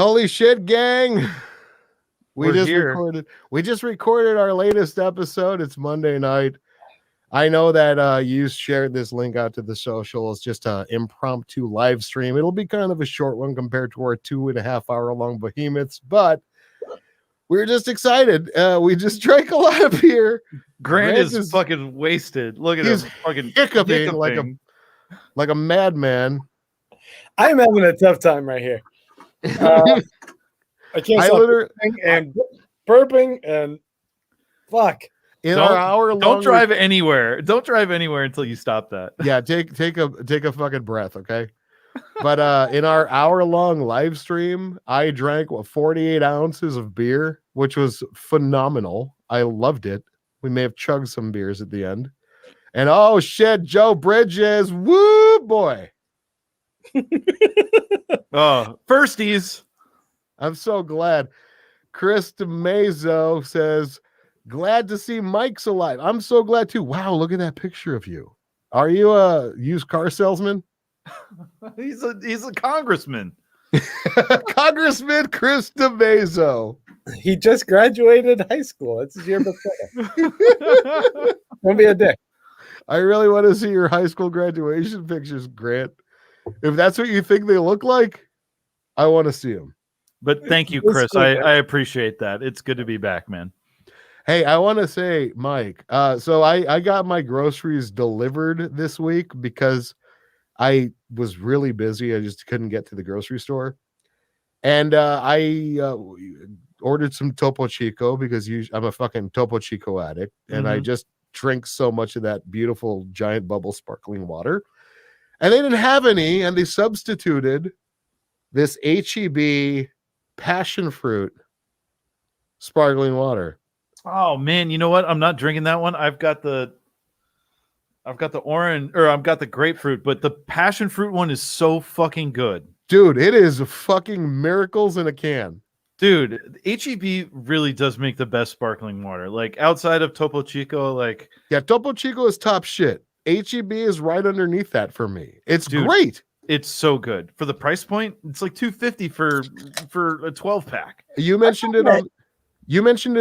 Holy shit, gang. We We're here. just recorded our latest episode. It's Monday night. I know that you shared this link out to the social. It's just an impromptu live stream. It'll be kind of a short one compared to our 2.5 hour long behemoths, but we're just excited. We just drank a lot of beer. Grant is fucking wasted. Look at him fucking hiccuping like a madman. I'm having a tough time right here. I can't stop burping and fuck. Our hour long. Don't drive anywhere. Don't drive anywhere until you stop that. Yeah, take a fucking breath, okay? But in our hour-long live stream, I drank 48 ounces of beer, which was phenomenal. I loved it. We may have chugged some beers at the end. And oh shit, Joe Bridges, woo boy. Oh, firsties. I'm so glad. Chris DeMazo says, glad to see Mike's alive. I'm so glad too. Wow, look at that picture of you. Are you a used car salesman? He's a congressman. Congressman Chris DeMazo. He just graduated high school. It's his year before. Don't be a dick. I really want to see your high school graduation pictures, Grant. If that's what you think they look like, I want to see them. But thank you, Chris. I appreciate that. It's good to be back, man. Hey, I want to say, Mike, so I got my groceries delivered this week because I was really busy. I just couldn't get to the grocery store. And I ordered some Topo Chico because I'm a fucking Topo Chico addict. And I just drink so much of that beautiful giant bubble sparkling water. And they didn't have any, and they substituted this HEB passion fruit sparkling water. Oh man, you know what? I'm not drinking that one. I've got the orange, or I've got the grapefruit, but the passion fruit one is so fucking good. Dude, it is fucking miracles in a can. Dude, HEB really does make the best sparkling water. Like outside of Topo Chico, like yeah, Topo Chico is top shit. HEB is right underneath that for me. It's great. It's so good for the price point. It's like $2.50 for a 12-pack. You mentioned it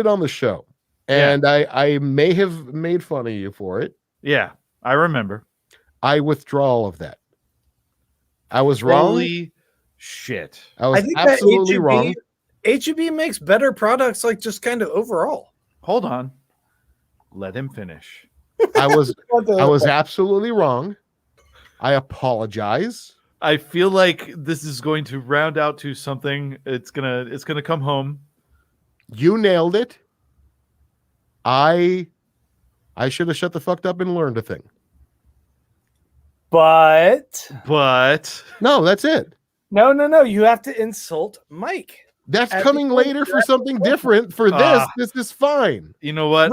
on the show, and yeah. I may have made fun of you for it. Yeah, I remember. I withdraw all of that. I was wrong. Holy shit! I was absolutely wrong. HEB makes better products, like just kind of overall. Hold on, let him finish. I was absolutely wrong. I apologize. I feel like this is going to round out to something. It's gonna come home. You nailed it. I should have shut the fuck up and learned a thing. But no, that's it. No. You have to insult Mike. That's coming later for something different. For this is fine. You know what?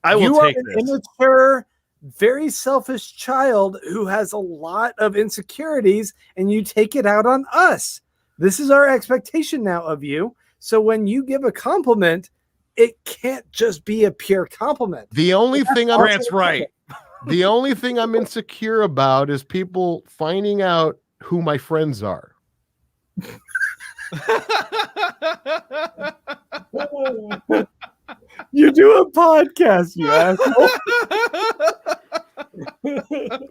I will you take are an this. Immature, very selfish child who has a lot of insecurities, and you take it out on us. This is our expectation now of you. So when you give a compliment, it can't just be a pure compliment. The only thing Grant's right. The only thing I'm insecure about is people finding out who my friends are. You do a podcast, you asshole.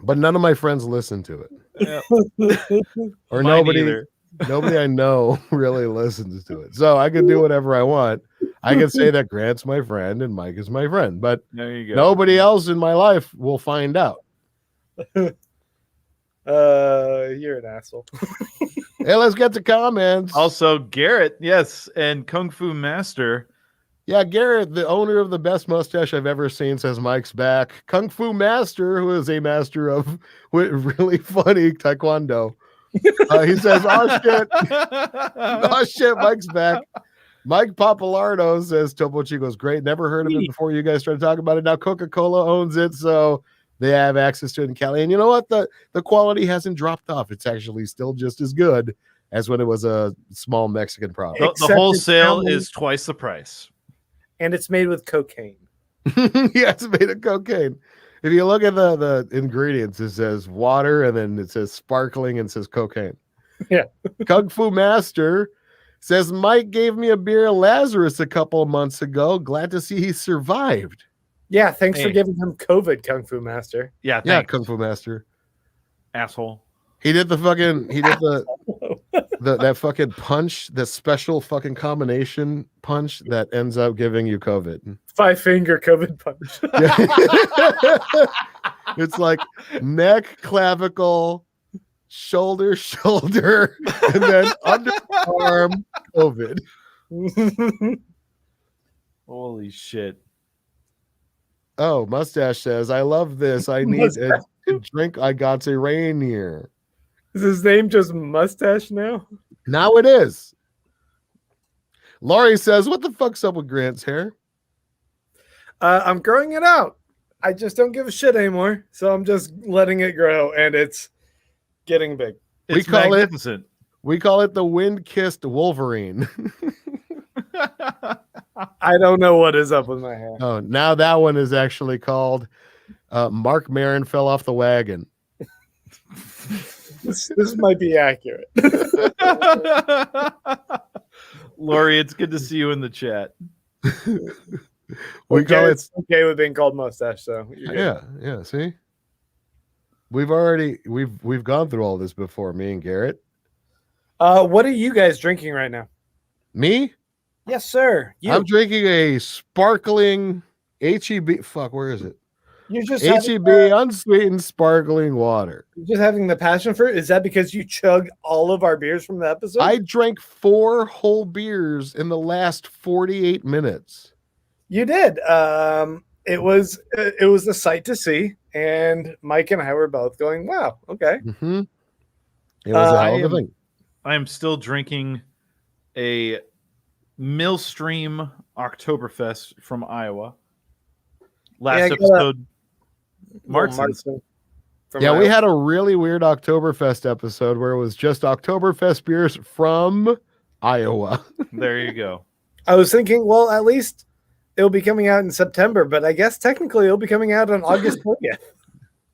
But none of my friends listen to it. Yeah. Or nobody I know really listens to it. So I can do whatever I want. I can say that Grant's my friend and Mike is my friend, but there you go. Nobody else in my life will find out. You're an asshole. Hey, let's get to comments. Also, Garrett, yes, and Kung Fu Master. Yeah, Garrett, the owner of the best mustache I've ever seen, says Mike's back. Kung Fu Master, who is a master of really funny taekwondo. He says, oh shit. Oh shit, Mike's back. Mike Papalardo says Topo Chico's great. Never heard of it before you guys started talking about it. Now Coca-Cola owns it, so they have access to it in Cali. And you know what? The quality hasn't dropped off. It's actually still just as good as when it was a small Mexican product. The wholesale is twice the price. And it's made with cocaine. Yeah, it's made of cocaine. If you look at the ingredients, it says water, and then it says sparkling, and it says cocaine. Yeah. Kung Fu Master Says Mike gave me a beer Lazarus a couple of months ago. Glad to see he survived. Yeah, thanks for Hey. giving him COVID, Kung Fu Master. Yeah, Yeah, thanks, Kung Fu Master. asshole. He did the that fucking punch, that special fucking combination punch that ends up giving you COVID. 5-finger COVID punch. Yeah. It's like neck, clavicle, shoulder, and then underarm COVID. Holy shit. Oh, Mustache says, I love this. I need a drink. I got a Rainier. Is his name just Mustache now? Now it is. Laurie says, what the fuck's up with Grant's hair? I'm growing it out. I just don't give a shit anymore. So I'm just letting it grow, and it's getting big. It's magnificent. We call it the wind-kissed Wolverine. I don't know what is up with my hair. Oh, now that one is actually called Mark Maron fell off the wagon. This might be accurate. Lori, it's good to see you in the chat. We call it okay with being called Mustache, so yeah. See, we've gone through all this before. Me and Garrett. What are you guys drinking right now? Me? Yes, sir. I'm drinking a sparkling HEB. Fuck, where is it? You're just HEB unsweetened sparkling water. You're just having the passion fruit. Is that because you chugged all of our beers from the episode? I drank 4 whole beers in the last 48 minutes. You did. It was a sight to see, and Mike and I were both going, "Wow, okay." Mm-hmm. It was a hell of a thing. I am still drinking a Millstream Oktoberfest from Iowa. Last episode, Martin's. Yeah, Iowa. We had a really weird Oktoberfest episode where it was just Oktoberfest beers from Iowa. There you go. I was thinking, well, at least it'll be coming out in September, but I guess technically it'll be coming out on August 20th.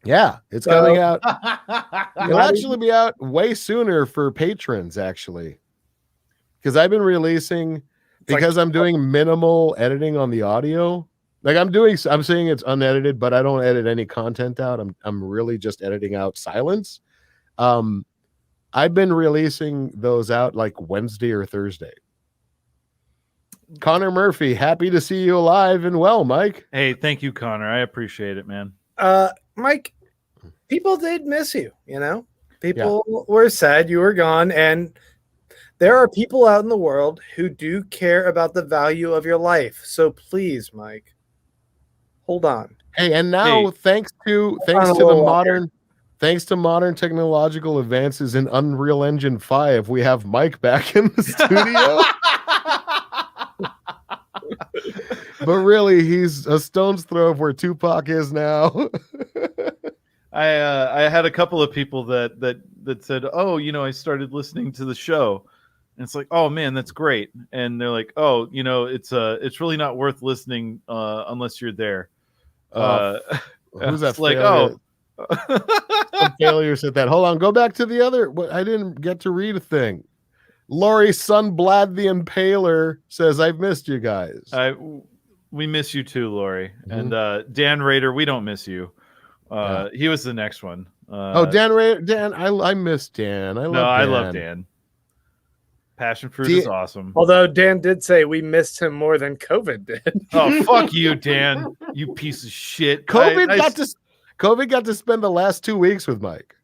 Yeah, it's coming out. It'll actually be out way sooner for patrons, actually. Because I've been releasing, because I'm doing minimal editing on the audio. Like I'm saying it's unedited, but I don't edit any content out. I'm really just editing out silence. I've been releasing those out like Wednesday or Thursday. Connor Murphy, happy to see you alive and well, Mike. Hey, thank you, Connor. I appreciate it, man. Mike, people did miss you, you know? People were sad you were gone, and there are people out in the world who do care about the value of your life. So please, Mike, hold on. Hey, and now thanks to modern technological advances in Unreal Engine 5, we have Mike back in the studio. But really, he's a stone's throw of where Tupac is now. I had a couple of people that said, "Oh, you know, I started listening to the show," and it's like, "Oh man, that's great." And they're like, "Oh, you know, it's really not worth listening unless you're there." Who's that? Like, failure? Some failure said that. Hold on, go back to the other. I didn't get to read a thing. Laurie Sunblad the Impaler says, "I've missed you guys." We miss you too, Laurie. Mm-hmm. And Dan Rader, we don't miss you. He was the next one. Dan Rader. Dan, I miss Dan. I love Dan. Passion fruit is awesome. Although Dan did say we missed him more than COVID did. Oh, fuck you, Dan. You piece of shit. COVID got to spend the last 2 weeks with Mike.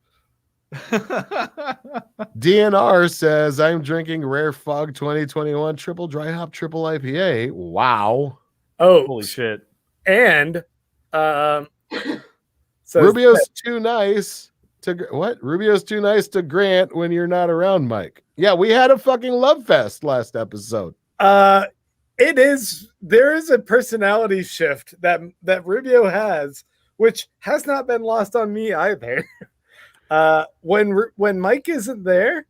DNR says, I'm drinking Rare Fog 2021 triple dry hop triple IPA. Wow. Oh, holy shit. And Rubio's too nice to what? Rubio's too nice to Grant when you're not around, Mike. Yeah, we had a fucking love fest last episode. There is a personality shift that Rubio has, which has not been lost on me either. When Mike isn't there,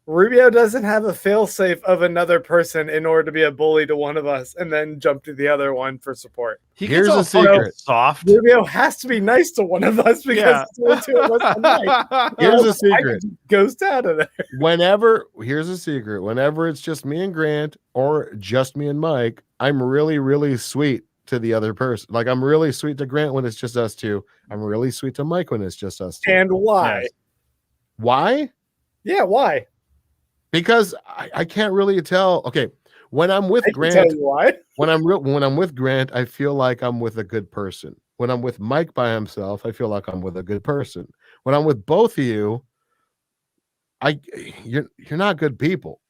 Rubio doesn't have a failsafe of another person in order to be a bully to one of us and then jump to the other one for support. Here's a fucking secret. soft. Rubio has to be nice to one of us because it's only two of us tonight. Here's a I secret. could ghost out of there. Here's a secret. Whenever it's just me and Grant or just me and Mike, I'm really, really sweet to the other person. Like I'm really sweet to Grant when it's just us two. I'm really sweet to Mike when it's just us two. And why? Yes. Why? Yeah, why? Because I can't really tell. Okay, when I'm with I can Grant, tell you why. when I'm with Grant, I feel like I'm with a good person. When I'm with Mike by himself, I feel like I'm with a good person. When I'm with both of you, you're not good people.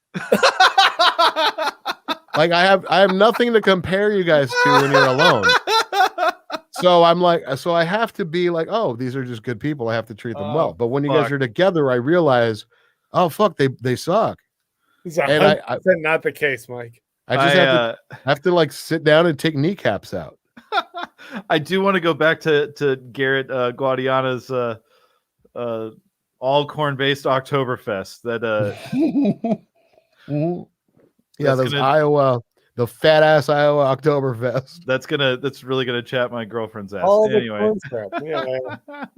Like I have nothing to compare you guys to when you're alone. So I have to be like, oh, these are just good people. I have to treat them well. But when you guys are together, I realize, oh fuck, they suck. It's And 100% not the case, Mike. I just have to like sit down and take kneecaps out. I do want to go back to Garrett Guadiana's all corn-based Oktoberfest. That yeah, those Iowa, the fat ass Iowa Oktoberfest. That's really gonna chat my girlfriend's ass. All Anyway,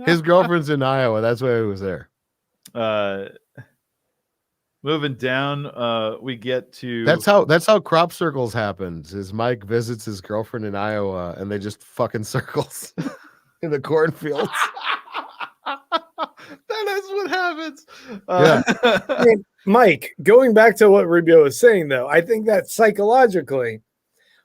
his girlfriend's in Iowa. That's why he was there. Moving down, we get to that's how crop circles happens. Is Mike visits his girlfriend in Iowa and they just fucking circles in the cornfields. That is what happens. Yeah. Mike, going back to what Rubio was saying, though, I think that psychologically,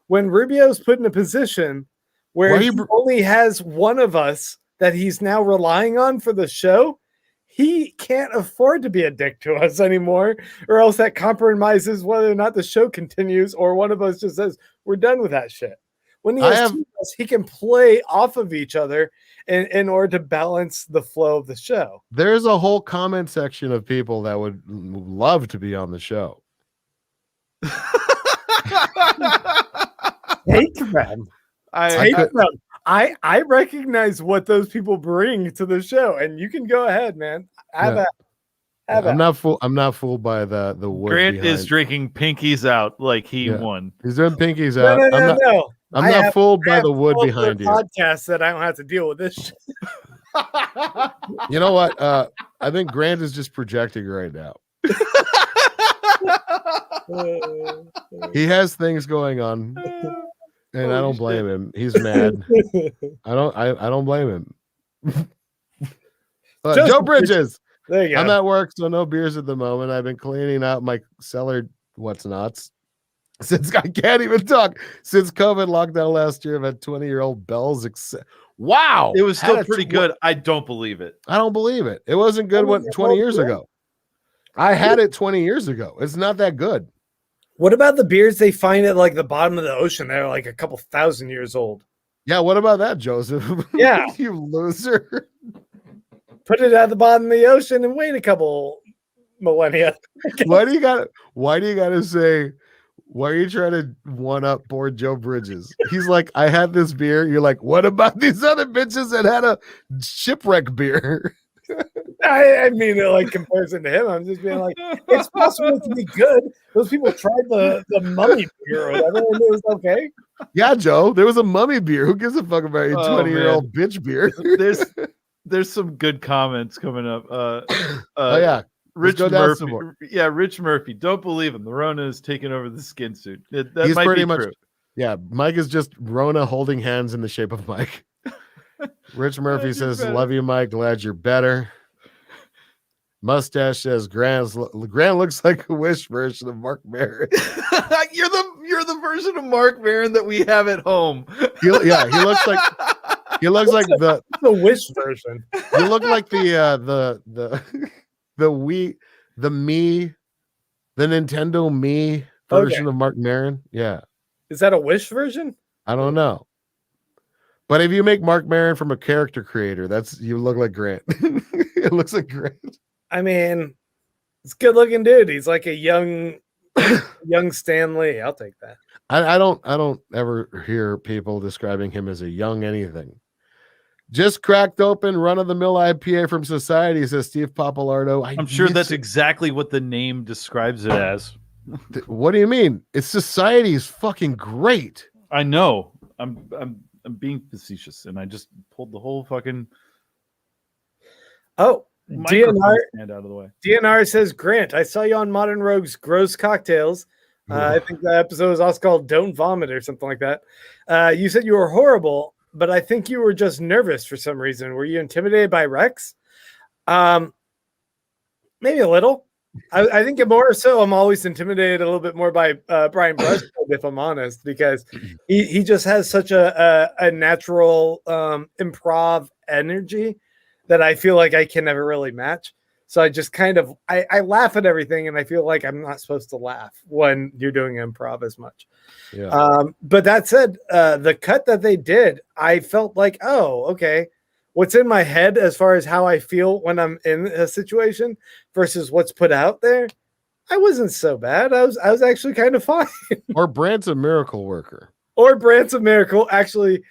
when Rubio's put in a position where he only has one of us that he's now relying on for the show, he can't afford to be a dick to us anymore, or else that compromises whether or not the show continues, or one of us just says, we're done with that shit. When he has two of us, he can play off of each other in order to balance the flow of the show. There's a whole comment section of people that would love to be on the show. Take them. I recognize what those people bring to the show, and you can go ahead, man. I'm not fooled by the wood. Grant behind. is drinking pinkies out like he won. He's doing pinkies out. No. I'm not fooled by the wood behind you. Podcast that I don't have to deal with this shit. You know what? I think Grant is just projecting right now. He has things going on, and I don't blame him. He's mad. I don't blame him. Joe Bridges. There you go. I'm at work, so no beers at the moment. I've been cleaning out my cellar what's nots. Since I can't even talk. Since COVID lockdown last year, I've had 20-year-old bells. Wow. It was still pretty good. I don't believe it. I don't believe it. It wasn't good 20 years ago. I had it 20 years ago. It's not that good. What about the beers they find at like the bottom of the ocean? They're like a couple thousand years old. Yeah, what about that, Joseph? Yeah. You loser. Put it at the bottom of the ocean and wait a couple millennia. Why do you gotta say, why are you trying to one up poor Joe Bridges? He's like, I had this beer. You're like, what about these other bitches that had a shipwreck beer? I mean, like comparison to him, I'm just being like, it's possible to be good. Those people tried the mummy beer or whatever, and it was okay. Yeah, Joe, there was a mummy beer. Who gives a fuck about your 20-year-old bitch beer? There's some good comments coming up. Oh yeah. Rich Murphy. Yeah, Rich Murphy. Don't believe him. The Rona is taking over the skin suit. That He's might pretty be much true. Yeah, Mike is just Rona holding hands in the shape of Mike. Rich Murphy says, love you, Mike. Glad you're better. Mustache says Grant looks like a Wish version of Mark Maron. You're the version of Mark Maron that we have at home. He looks like the Wish version. You look like the Wii, the Nintendo Me version of Mark Maron. Yeah. Is that a Wish version? I don't know. But if you make Mark Maron from a character creator, you look like Grant. It looks like Grant. I mean, it's a good looking dude. He's like a young Stan Lee. I'll take that. I don't ever hear people describing him as a young anything. Just cracked open run-of-the-mill IPA from Society, says Steve Papalardo. I'm sure that's exactly what the name describes it as. What do you mean? It's Society is fucking great. I know. I'm being facetious, and I just pulled the whole fucking DNR stand out of the way. DNR says, Grant, I saw you on Modern Rogue's Gross Cocktails. I think the episode was also called Don't Vomit or something like that. You said you were horrible, but I think you were just nervous for some reason. Were you intimidated by Rex? Maybe a little. I think more so I'm always intimidated a little bit more by Brian Brushwood, if I'm honest, because he just has such a natural improv energy that I feel like I can never really match. So I just kind of I laugh at everything, and I feel like I'm not supposed to laugh when you're doing improv as much. Yeah. But that said, the cut that they did, I felt like, oh, okay, what's in my head as far as how I feel when I'm in a situation versus what's put out there, I wasn't so bad. I was actually kind of fine. Or Brant's a miracle worker. Or Brant's a miracle, actually.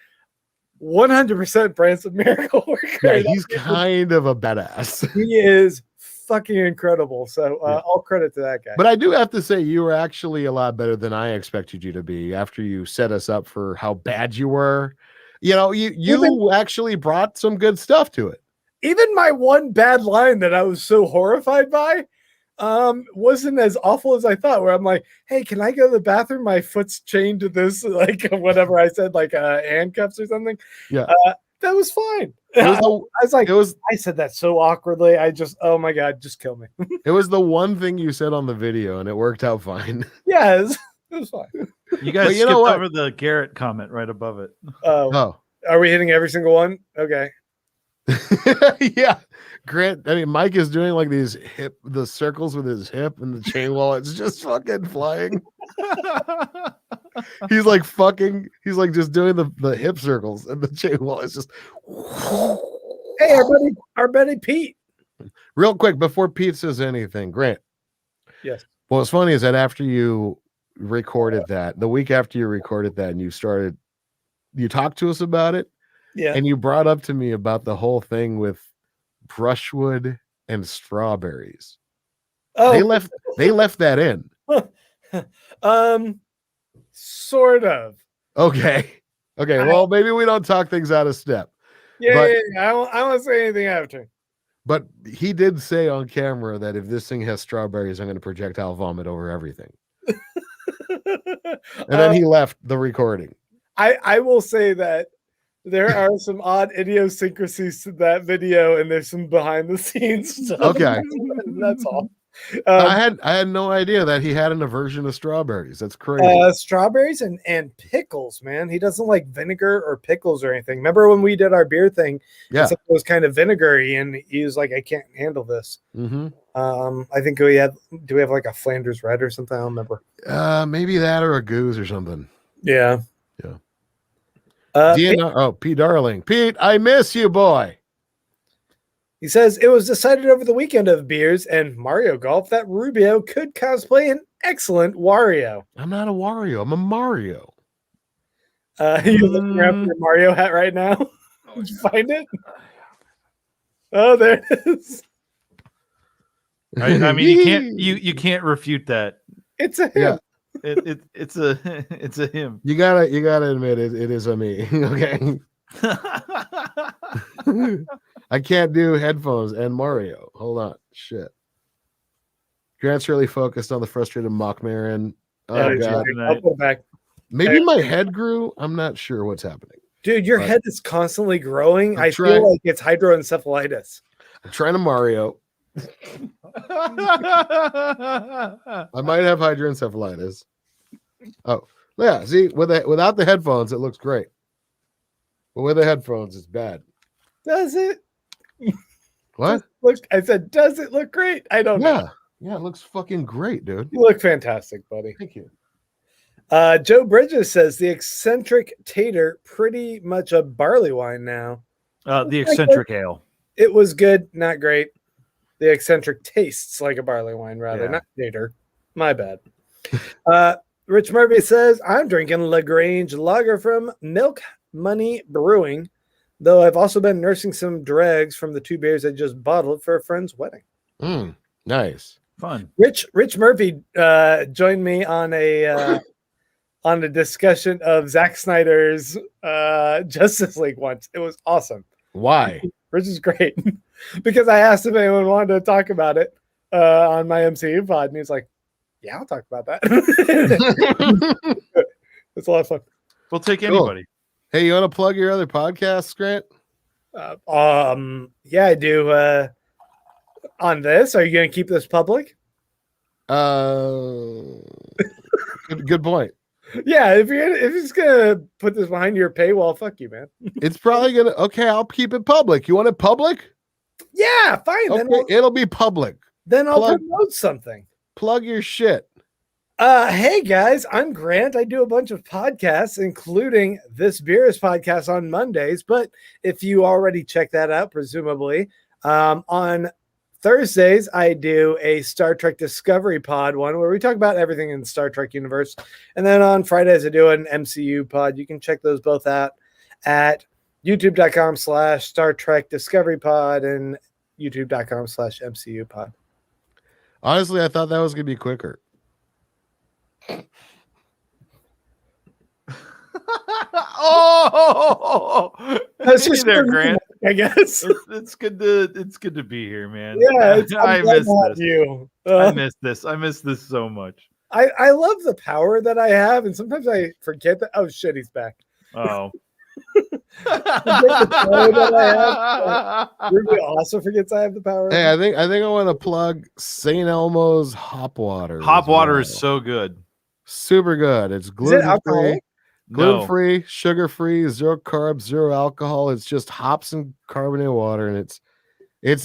100% Brant's a miracle worker. Yeah, he's kind of a badass. He is fucking incredible. So all credit to that guy. But I do have to say, you were actually a lot better than I expected you to be after you set us up for how bad you were. You know, you actually brought some good stuff to it. Even my one bad line that I was so horrified by wasn't as awful as I thought, where I'm like, hey, can I go to the bathroom? My foot's chained to this, like whatever I said, like handcuffs or something. Yeah. That was fine. I was like, I said that so awkwardly. Oh my God, just kill me. It was the one thing you said on the video, and it worked out fine. Yeah, it was fine. You guys skipped over the Garrett comment right above it. Oh. Are we hitting every single one? Okay. Yeah. Grant, I mean, Mike is doing like the circles with his hip and the chain wallet's just fucking flying. He's like just doing the hip circles and the chain wallet's just. Hey, our buddy Pete. Real quick, before Pete says anything, Grant. Yes. What's funny is that after you recorded that, the week after you recorded that, and you talked to us about it. Yeah. And you brought up to me about the whole thing with brushwood and strawberries. Oh, they left that in. Sort of. Okay. Well, maybe we don't talk things out of step. Yeah. I won't say anything after. But he did say on camera that if this thing has strawberries, I'm going to projectile vomit over everything. And then he left the recording. I will say that there are some odd idiosyncrasies to that video, and there's some behind the scenes stuff. Okay. That's all. I had no idea that he had an aversion to strawberries. That's crazy. Strawberries and pickles, man. He doesn't like vinegar or pickles or anything. Remember when we did our beer thing? Yeah. It was kind of vinegary, and he was like, I can't handle this. Mm-hmm. I think do we have like a Flanders Red or something? I don't remember. Maybe that or a goose or something. Yeah. Pete Darling. Pete, I miss you, boy. He says it was decided over the weekend of beers and Mario Golf that Rubio could cosplay an excellent Wario. I'm not a Wario. I'm a Mario. You're looking around for your Mario hat right now. Did you find it? Oh, there it is. I mean, you can't refute that. It's a him. Yeah. It's a him. You gotta admit it is a me. Okay. I can't do headphones and Mario. Hold on. Shit. Grant's really focused on the frustrated mock Marin. Oh God. I'll go back. Maybe my head grew. I'm not sure what's happening. Dude, your head is constantly growing. I feel like it's hydroencephalitis. I'm trying to Mario. I might have hydroencephalitis. Oh, yeah. See, without the headphones, it looks great. But with the headphones, it's bad. Does it? What? I said, does it look great? I don't know. Yeah, it looks fucking great, dude. You look fantastic, buddy. Thank you. Joe Bridges says the eccentric tater, pretty much a barley wine now. The eccentric ale. It was good, not great. The eccentric tastes like a barley wine, rather, not tater. My bad. Rich Murphy says, I'm drinking LaGrange Lager from Milk Money Brewing. Though I've also been nursing some dregs from the 2 beers I just bottled for a friend's wedding. Nice. Fun. Rich Murphy joined me on a discussion of Zack Snyder's Justice League once. It was awesome. Why? Rich is great because I asked if anyone wanted to talk about it on my MCU pod, and he was like, "Yeah, I'll talk about that." It's a lot of fun. We'll take Cool. anybody. Hey, you want to plug your other podcasts, Grant? Yeah, I do. On this, are you going to keep this public? Good point. Yeah, if you're just gonna put this behind your paywall, fuck you, man. It's probably gonna. Okay, I'll keep it public. You want it public? Yeah, fine. Okay, it'll be public. Then I'll promote something. Plug your shit. Hey guys, I'm Grant. I do a bunch of podcasts, including this Beerists podcast on Mondays. But if you already checked that out, presumably, on Thursdays, I do a Star Trek Discovery pod one where we talk about everything in the Star Trek universe. And then on Fridays, I do an MCU pod. You can check those both out at youtube.com/Star Trek Discovery pod and youtube.com/MCU pod. Honestly, I thought that was going to be quicker. Oh, that's just there, Grant. I guess it's good to be here, man. Yeah, I miss this. You. I miss this. I miss this so much. I love the power that I have, and sometimes I forget that. Oh shit, he's back. Oh. Ruby also forgets I have the power. Hey, I think I want to plug St. Elmo's hop water. Hop water is so good. Super good. It's gluten-free. Gluten-free, sugar-free, 0 carbs, 0 alcohol. It's just hops and carbonated water, and it's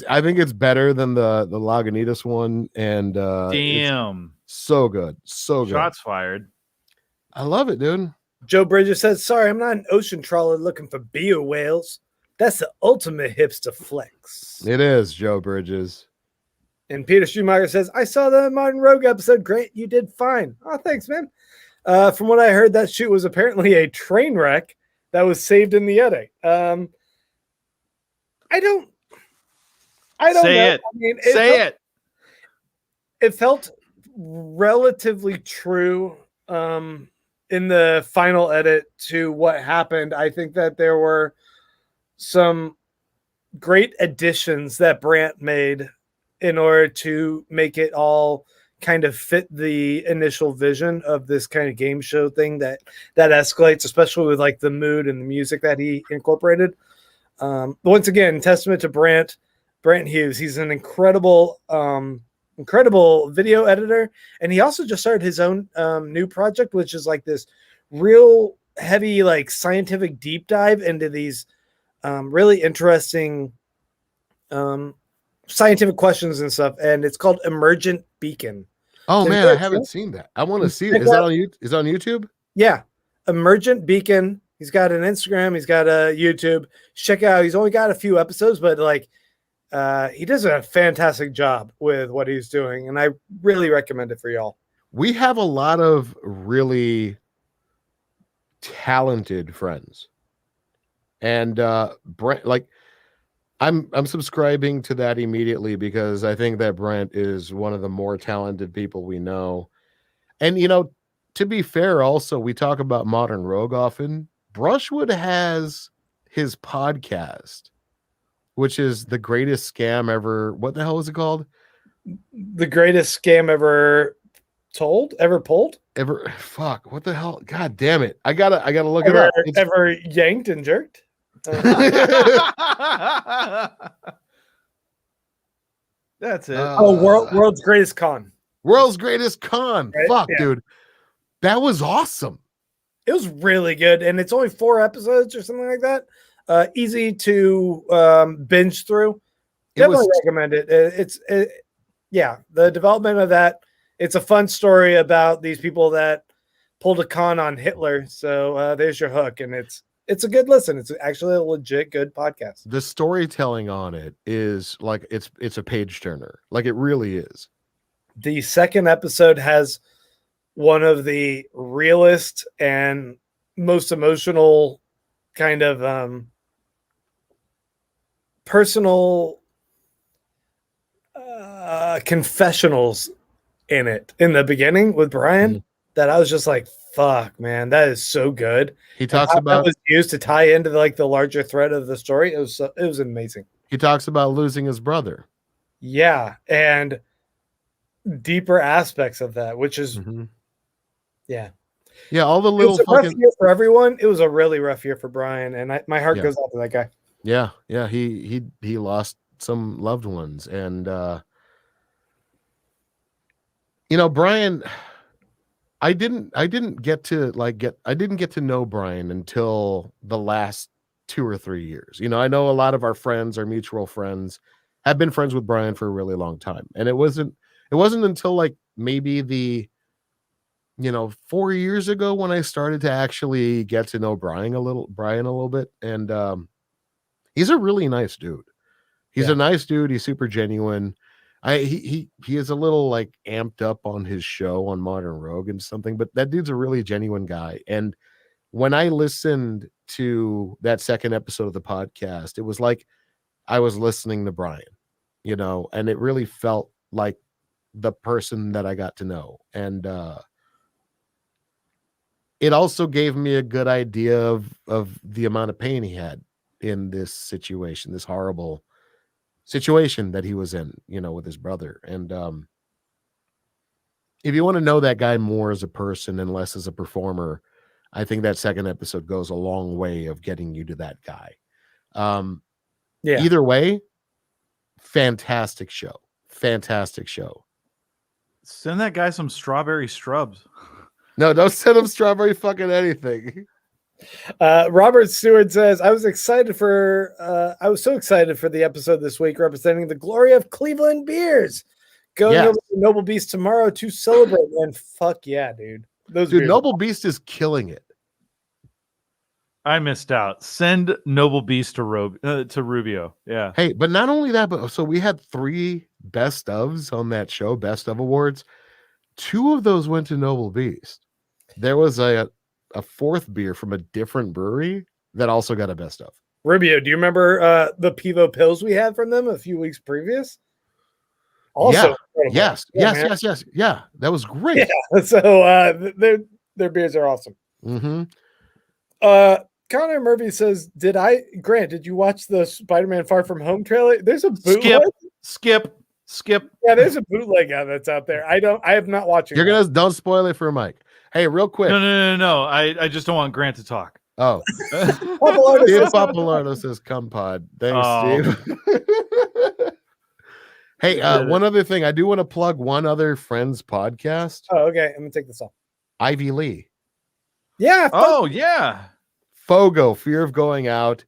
I think it's better than the Lagunitas one, and damn, so good. So good. Shots fired. I love it, dude. Joe Bridges says, "Sorry, I'm not an ocean trawler looking for beer whales. That's the ultimate hipster flex." It is, Joe Bridges. And Peter Schumacher says, "I saw the Martin Rogue episode. Great, you did fine." Oh, thanks, man. From what I heard, that shoot was apparently a train wreck that was saved in the edit. I don't say know. it. I mean, it felt relatively true in the final edit to what happened. I think that there were some great additions that Brandt made in order to make it all kind of fit the initial vision of this kind of game show thing that escalates, especially with like the mood and the music that he incorporated. Once again, testament to Brant Hughes. He's an incredible video editor, and he also just started his own new project, which is like this real heavy like scientific deep dive into these really interesting scientific questions and stuff, and it's called Emergent Beacon. Oh man, I haven't seen that. I want to see it. Is that on YouTube? Is it on YouTube? Yeah, Emergent Beacon. He's got an Instagram. He's got a YouTube. Check out. He's only got a few episodes, but like he does a fantastic job with what he's doing, and I really recommend it for y'all. We have a lot of really talented friends, and Brent, like I'm subscribing to that immediately because I think that Brent is one of the more talented people we know. And you know, to be fair, also we talk about Modern Rogue often. Brushwood has his podcast, which is the greatest scam ever. What the hell is it called? The greatest scam ever told, ever pulled, ever. Fuck. What the hell? God damn it! I gotta look it up. It's ever yanked and jerked. That's it. World's Greatest Con. World's Greatest Con. Right? Fuck, Yeah. dude. That was awesome. It was really good, and it's only 4 episodes or something like that. Easy to binge through. Definitely recommend it. Yeah, the development of that. It's a fun story about these people that pulled a con on Hitler. So there's your hook, and it's a good listen. It's actually a legit good podcast. The storytelling on it is like it's a page turner. Like it really is. The second episode has one of the realest and most emotional kind of personal confessionals in it in the beginning with Brian that I was just like, fuck, man, that is so good. He And talks how about that was used to tie into the larger thread of the story. It was amazing. he talks about losing his brother. Yeah, and deeper aspects of that, which is yeah. Yeah, all the It little was a rough fucking year for everyone. It was a really rough year for Brian, and my heart goes out to that guy. Yeah, he lost some loved ones, and Brian, I didn't get to know Brian until the last 2 or 3 years. I know a lot of our friends, our mutual friends, have been friends with Brian for a really long time, and it wasn't until like maybe the 4 years ago when I started to actually get to know Brian a little bit, and he's a really nice dude. He's a nice dude. He's super genuine. He is a little like amped up on his show on Modern Rogue and something, but that dude's a really genuine guy. And when I listened to that second episode of the podcast, it was like I was listening to Brian, and it really felt like the person that I got to know. And it also gave me a good idea of the amount of pain he had in this situation, this horrible situation that he was in, with his brother. And if you want to know that guy more as a person and less as a performer, I think that second episode goes a long way of getting you to that guy. Either way, fantastic show. Send that guy some strawberry strubs. No, don't send him strawberry fucking anything. Robert Stewart says, I was so excited for the episode this week representing the glory of Cleveland beers. Going over to Noble Beast tomorrow to celebrate. And fuck yeah, dude. Dude, Noble Beast is killing it. I missed out. Send Noble Beast to Rubio. Yeah. Hey, but not only that, but so we had 3 best ofs on that show, best of awards. 2 of those went to Noble Beast. There was a 4th beer from a different brewery that also got a best of. Rubio, do you remember the Pivo pills we had from them a few weeks previous? Also, yes. Yeah, that was great. Yeah, so their beers are awesome. Connor Murphy says, Grant, did you watch the Spider-Man Far From Home trailer? There's a bootleg. Skip. Yeah, there's a bootleg that's out there. I have not watched it. Don't spoil it for Mike. Hey, real quick. No. I just don't want Grant to talk. Oh. Steve Papalardo says, come pod. Thanks, Steve. Hey, one other thing. I do want to plug one other friend's podcast. Oh, okay. I'm going to take this off. Ivy Lee. Yeah. Oh, yeah. Fogo, Fear of Going Out.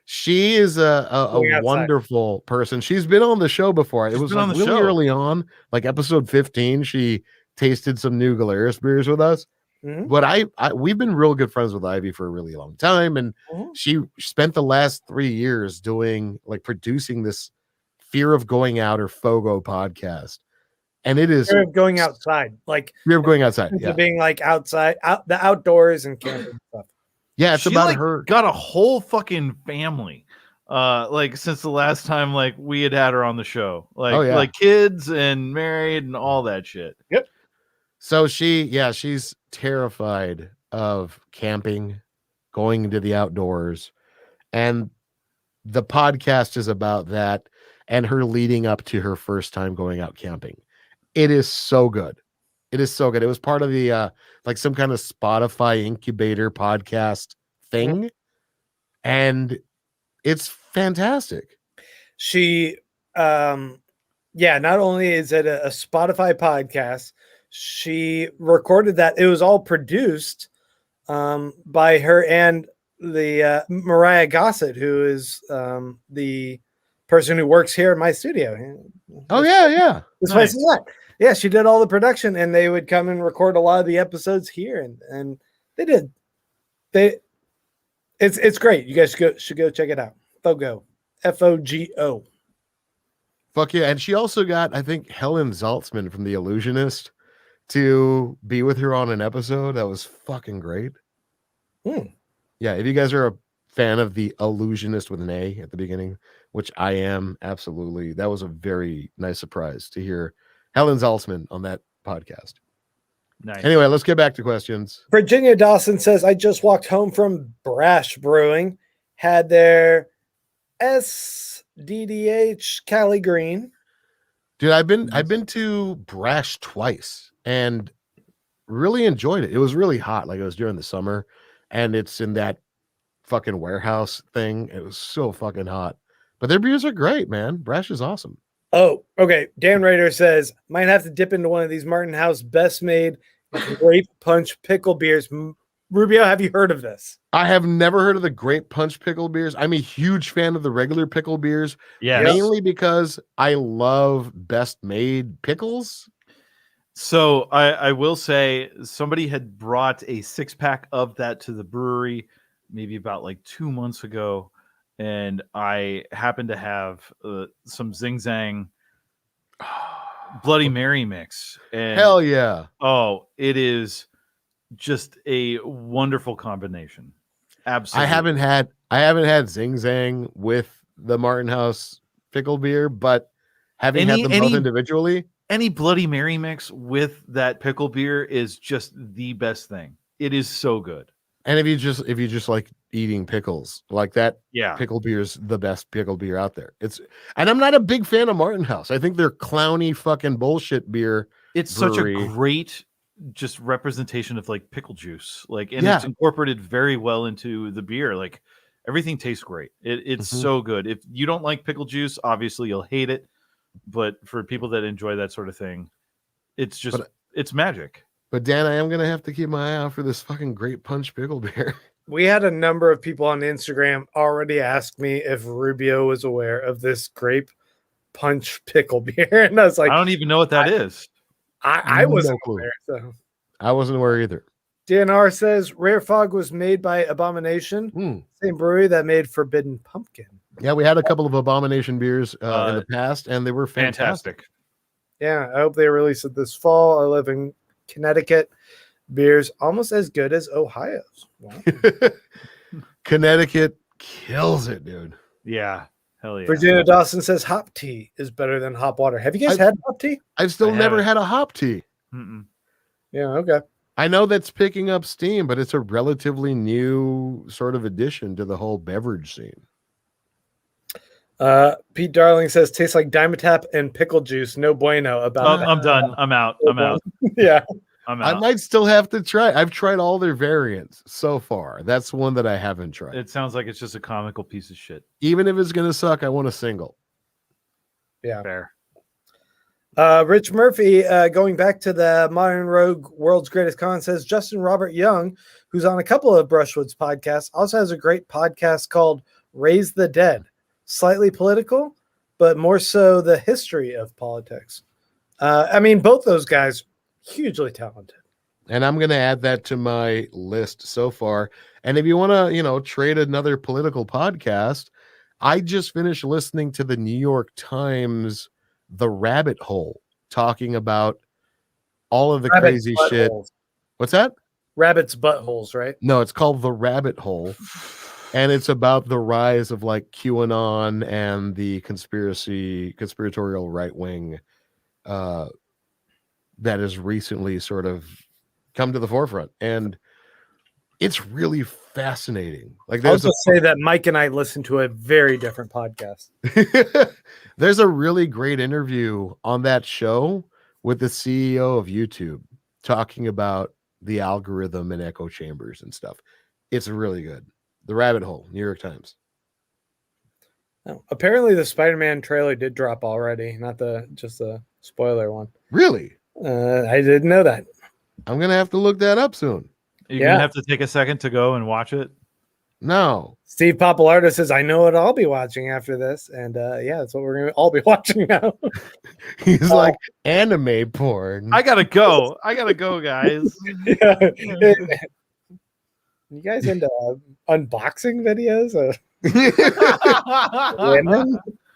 She is a wonderful person. She's been on the show before. It was like really early on, like episode 15. She tasted some new Galeris beers with us. But we've been real good friends with Ivy for a really long time, and she spent the last 3 years producing this Fear of Going Out or Fogo podcast, and it is Fear of Going Outside, Fear of Going Outside, being like outside, the outdoors and camping stuff. Yeah, it's about her. Got a whole fucking family, since the last time we had her on the show, like kids and married and all that shit. Yep. So she's terrified of camping, going into the outdoors, and the podcast is about that and her leading up to her first time going out camping. It is so good. It was part of the some kind of Spotify incubator podcast thing, and it's fantastic. She not only is it a Spotify podcast, she recorded that. It was all produced by her and the Mariah Gossett, who is the person who works here in my studio. Oh yeah. This place is that. Yeah, she did all the production, and they would come and record a lot of the episodes here, and they did. It's great. You guys should go check it out. Fogo, Fogo. Fuck yeah! And she also got, I think, Helen Zaltzman from The Illusionist to be with her on an episode. That was fucking great. Yeah, if you guys are a fan of the illusionist with an A at the beginning, which I am absolutely. That was a very nice surprise to hear Helen Zaltzman on that podcast. Nice. Anyway, let's get back to questions. Virginia Dawson says, I just walked home from Brash Brewing, had their SDDH Cali Green. Dude, I've been to Brash twice and really enjoyed it. It was really hot, like it was during the summer, and it's in that fucking warehouse thing. It was so fucking hot. But their beers are great, man. Brash is awesome. Oh, okay. Dan Rader says, might have to dip into one of these Martin House best made grape punch pickle beers. Rubio, have you heard of this? I have never heard of the grape punch pickle beers. I'm a huge fan of the regular pickle beers, mainly because I love best made pickles. So I will say somebody had brought a 6-pack of that to the brewery maybe about like 2 months ago, and I happened to have some Zing Zang Bloody Mary mix. And hell yeah! Oh, it is just a wonderful combination. Absolutely. I haven't had Zing Zang with the Martin House pickle beer, but having had them both individually, any Bloody Mary mix with that pickle beer is just the best thing. It is so good. And if you just like eating pickles like that, yeah, pickle beer is the best pickle beer out there. And I'm not a big fan of Martin House. I think they're clowny fucking bullshit beer. It's brewery. Such a great just representation of like pickle juice, like, and it's incorporated very well into the beer. Like everything tastes great. It's so good. If you don't like pickle juice, obviously you'll hate it. But for people that enjoy that sort of thing, it's just it's magic. But Dan, I am gonna have to keep my eye out for this fucking grape punch pickle beer. We had a number of people on Instagram already ask me if Rubio was aware of this grape punch pickle beer, and I was like, I don't even know what that is. I wasn't aware. So I wasn't aware either. DNR says Rare Fog was made by Abomination, same brewery that made Forbidden Pumpkin. Yeah, we had a couple of Abomination beers in the past, and they were fantastic. Yeah, I hope they release it this fall. I live in Connecticut. Beers almost as good as Ohio's. Wow. Connecticut kills it, dude. Yeah. Hell yeah. Virginia Dawson says hop tea is better than hop water. Have you guys had hop tea? I've still never had a hop tea. Yeah, okay. I know that's picking up steam, but it's a relatively new sort of addition to the whole beverage scene. Pete Darling says tastes like Dimetap and pickle juice. No bueno about that. I'm done. I'm out. Yeah. I'm out. I might still have to try. I've tried all their variants so far. That's one that I haven't tried. It sounds like it's just a comical piece of shit. Even if it's gonna suck, I want a single. Yeah. Fair. Rich Murphy, going back to the Modern Rogue World's Greatest Con, says Justin Robert Young, who's on a couple of Brushwoods podcasts, also has a great podcast called Raise the Dead. Slightly political, but more so the history of politics. I mean, both those guys, hugely talented. And I'm going to add that to my list so far. And if you want to, trade another political podcast, I just finished listening to the New York Times, The Rabbit Hole, talking about all of the crazy shit. What's that? Rabbit's buttholes, right? No, it's called The Rabbit Hole. And it's about the rise of like QAnon and the conspiratorial right wing that has recently sort of come to the forefront. And it's really fascinating. Like, I'll just say that Mike and I listen to a very different podcast. There's a really great interview on that show with the CEO of YouTube talking about the algorithm and echo chambers and stuff. It's really good. The Rabbit Hole, New York Times. Oh, apparently the Spider-Man trailer did drop already, not just the spoiler one. Really? I didn't know that. I'm gonna have to look that up soon. You're gonna have to take a second to go and watch it. No. Steve Papalardo says, I know what I'll be watching after this. And that's what we're gonna all be watching now. He's like anime porn. I gotta go, guys. You guys into unboxing videos?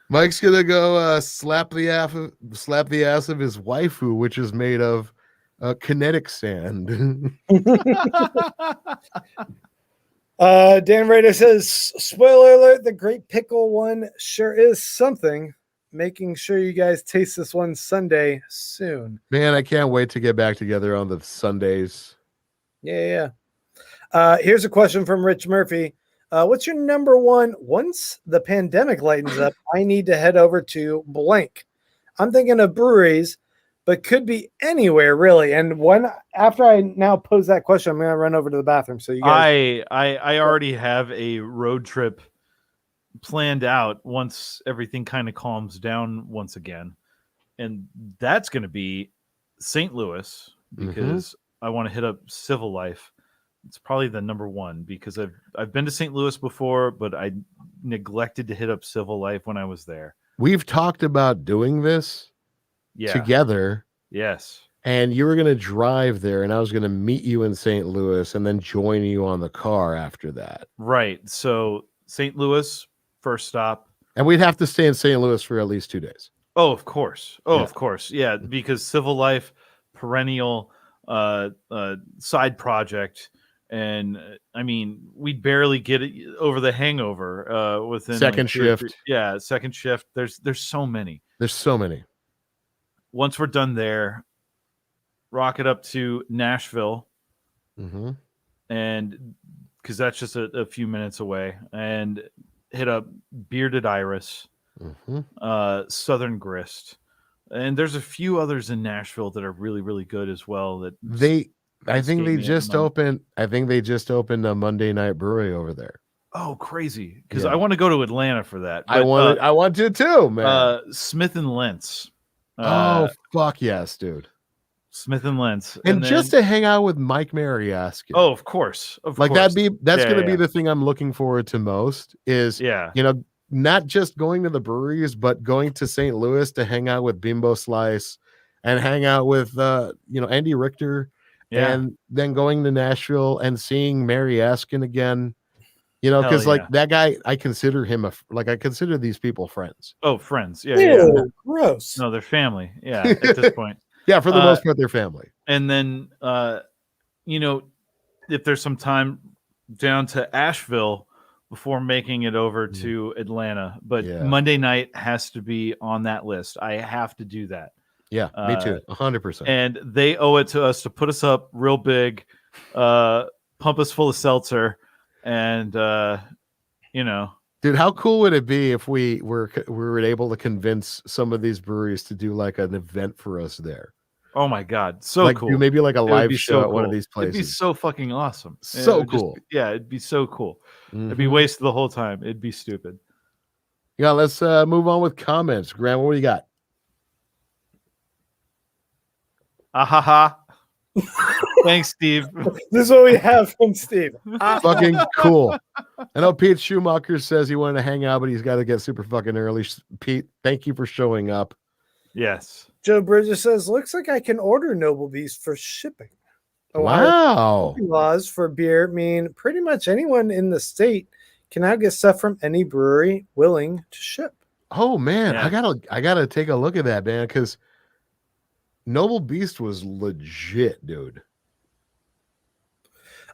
Mike's gonna go slap the ass of his waifu, which is made of kinetic sand. Dan Raider says, spoiler alert, the Great Pickle one sure is something. Making sure you guys taste this one Sunday soon. Man, I can't wait to get back together on the Sundays. Yeah. Here's a question from Rich Murphy. What's your number one? Once the pandemic lightens up, I need to head over to blank. I'm thinking of breweries, but could be anywhere really. And after I now pose that question, I'm gonna run over to the bathroom. So you guys, I already have a road trip planned out once everything kind of calms down once again, and that's going to be St. Louis because I want to hit up Civil Life. It's probably the number one because I've been to St. Louis before, but I neglected to hit up Civil Life when I was there. We've talked about doing this together. Yes. And you were going to drive there, and I was going to meet you in St. Louis and then join you on the car after that. Right. So St. Louis, first stop. And we'd have to stay in St. Louis for at least 2 days. Oh, of course. Of course. Yeah, because Civil Life, perennial side project. And I mean, we'd barely get it over the hangover within second shift. Second shift. There's so many. There's so many. Once we're done there, rocket up to Nashville. And because that's just a few minutes away, and hit up Bearded Iris, Southern Grist, and there's a few others in Nashville that are really, really good as well. I think they just opened a Monday Night Brewery over there. Oh, crazy! Because I want to go to Atlanta for that. But, I want to too, man. Smith and Lentz. Oh fuck yes, dude. Smith and Lentz, and just to hang out with Mike Mariaskin. Oh, of course, that's going to be the thing I'm looking forward to most. Is not just going to the breweries, but going to St. Louis to hang out with Bimbo Slice, and hang out with Andy Richter, and then going to Nashville and seeing Mariaskin again. Because that guy, I consider him I consider these people friends. Oh, friends, Ew, gross. No, they're family. Yeah, at this point. Yeah, for the most part, they're family. And then, if there's some time down to Asheville before making it over to Atlanta, but Monday night has to be on that list. I have to do that. Yeah, me too, 100%. And they owe it to us to put us up real big, pump us full of seltzer, and Dude, how cool would it be if we were able to convince some of these breweries to do like an event for us there? Oh my god, so cool! Do maybe like a live show at one of these places. It'd be so fucking awesome. So cool. It'd be so cool. It'd be wasted the whole time. It'd be stupid. Yeah, let's move on with comments. Graham, what do you got? Ahaha. Thanks, Steve. This is what we have from Steve. Fucking cool. I know Pete Schumacher says he wanted to hang out, but he's got to get super fucking early. Pete, thank you for showing up. Yes. Joe Bridges says, looks like I can order Noble Beast for shipping. Wow. Laws for beer mean pretty much anyone in the state can now get stuff from any brewery willing to ship. Oh man, I gotta take a look at that, man, because Noble Beast was legit, dude.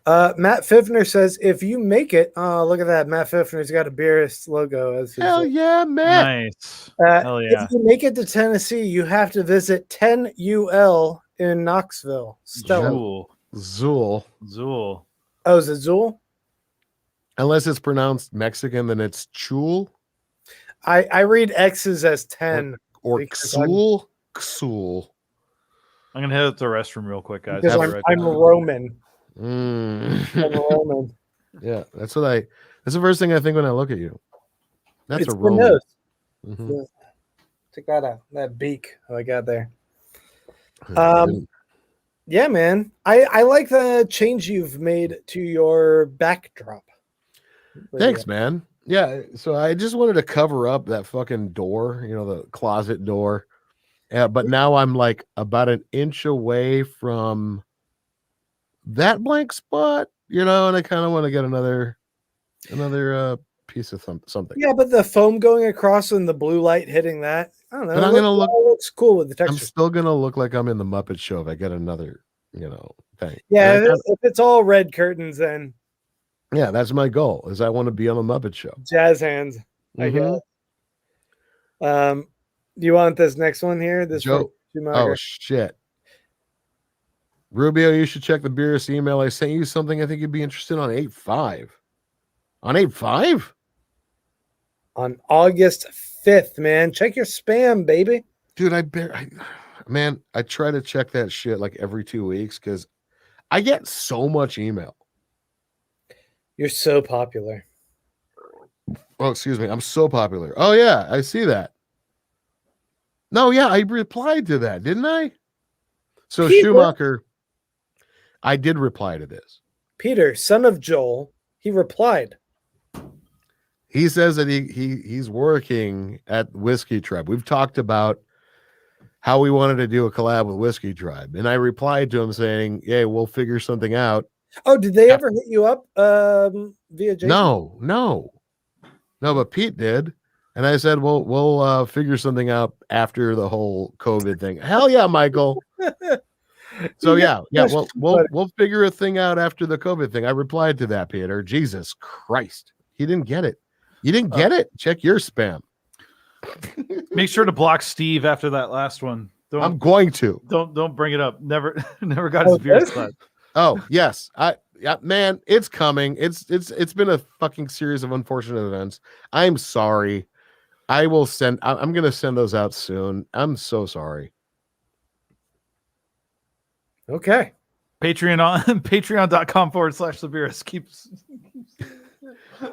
Matt Fiffner says, if you make it, look at that. Matt Fiffner's got a Beerists logo. Hell yeah, Matt. Nice. Hell yeah. If you make it to Tennessee, you have to visit 10 UL in Knoxville. Zool. Oh, is it Zool? Unless it's pronounced Mexican, then it's Chul. I read X's as 10. Or Xul. Xul. I'm going to head up to the restroom real quick, guys. Because I'm Roman. I'm Roman. Yeah, that's the first thing I think when I look at you. That's a Roman. Nose. Check that out. That beak I got there. Yeah, man. I like the change you've made to your backdrop. Thanks, man. Yeah, so I just wanted to cover up that fucking door, the closet door. But now I'm like about an inch away from that blank spot, and I kind of want to get another piece of something. Yeah, but the foam going across and the blue light hitting that, I don't know. But I'm gonna look. Looks cool with the texture. I'm still gonna look like I'm in the Muppet Show if I get another, thing. Yeah, if it's all red curtains, then Yeah, that's my goal. Is I want to be on a Muppet Show. Jazz hands. I Mhm. guess. Do you want this next one here? This from Joe. Schumacher. Oh shit. Rubio, you should check the Beerists email. I sent you something I think you'd be interested on 8/5. On 8/5? On August 5th, man. Check your spam, baby. Dude, man, I try to check that shit like every 2 weeks because I get so much email. You're so popular. Oh, excuse me. I'm so popular. Oh, yeah, I see that. No, yeah, I replied to that, didn't I? So Peter. Schumacher, I did reply to this. Peter, son of Joel, he replied. He says that he's working at Whiskey Tribe. We've talked about how we wanted to do a collab with Whiskey Tribe, and I replied to him saying, "Yeah, we'll figure something out." Oh, did they ever hit you up via Jason? No, but Pete did, and I said, we'll figure something out after the whole COVID thing." Hell yeah, Michael. So yeah, we'll figure a thing out after the COVID thing. I replied to that, Peter. Jesus Christ, he didn't get it. You didn't get it. Check your spam. Make sure to block Steve after that last one. I'm going to. Don't bring it up. Never got his beer slide. Oh yes, man, it's coming. It's been a fucking series of unfortunate events. I'm sorry. I'm gonna send those out soon. I'm so sorry. Okay. Patreon.com/the Beerists keeps.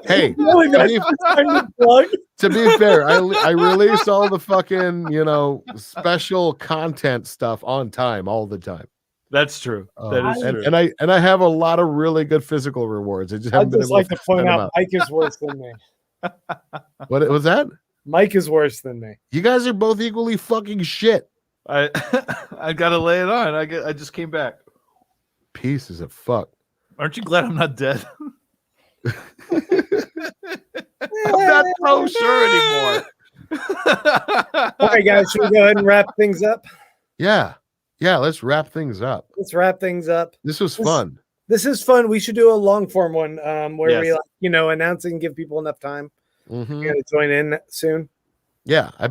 Hey, to be fair, I release all the fucking special content stuff on time all the time. That's true. That is true. And I have a lot of really good physical rewards. I just haven't been able like to to point send them out Mike is worse than me. What was that? Mike is worse than me. You guys are both equally fucking shit. I gotta lay it on. I just came back. Pieces of fuck. Aren't you glad I'm not dead? I'm not so sure anymore. All right, guys, should we go ahead and wrap things up? Yeah, let's wrap things up. This was fun. This is fun. We should do a long form one where Yes. we announce and give people enough time Mhm. to join in soon. Yeah, I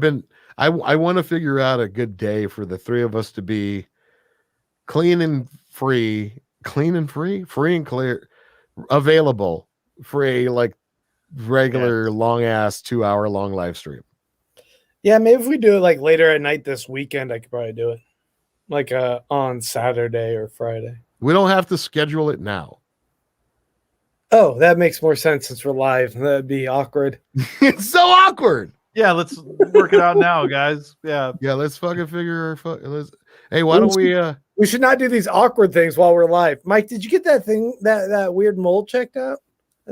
want to figure out a good day for the three of us to be clean and free and clear, available for a like regular long ass 2-hour long live stream. Yeah, maybe if we do it like later at night this weekend, I could probably do it like on Saturday or Friday. We don't have to schedule it now. Oh, that makes more sense since we're live. That'd be awkward. It's so awkward. Yeah, let's work it out now, guys. Yeah, let's fucking figure. Hey, why don't we? We should not do these awkward things while we're live. Mike, did you get that thing that weird mole checked out?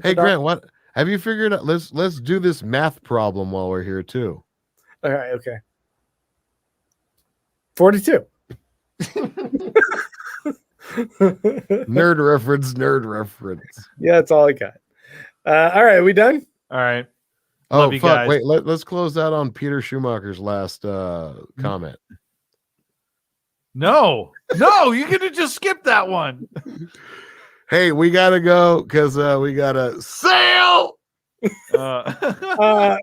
Hey, Grant, what have you figured out? Let's do this math problem while we're here too. All right, okay. 42. Nerd reference. Yeah, that's all I got. All right, we done? all right. Oh, Love you fuck. guys. Wait, let's close out on Peter Schumacher's last comment. No, you could have just skipped that one. Hey, we got to go because we got to sail. Uh,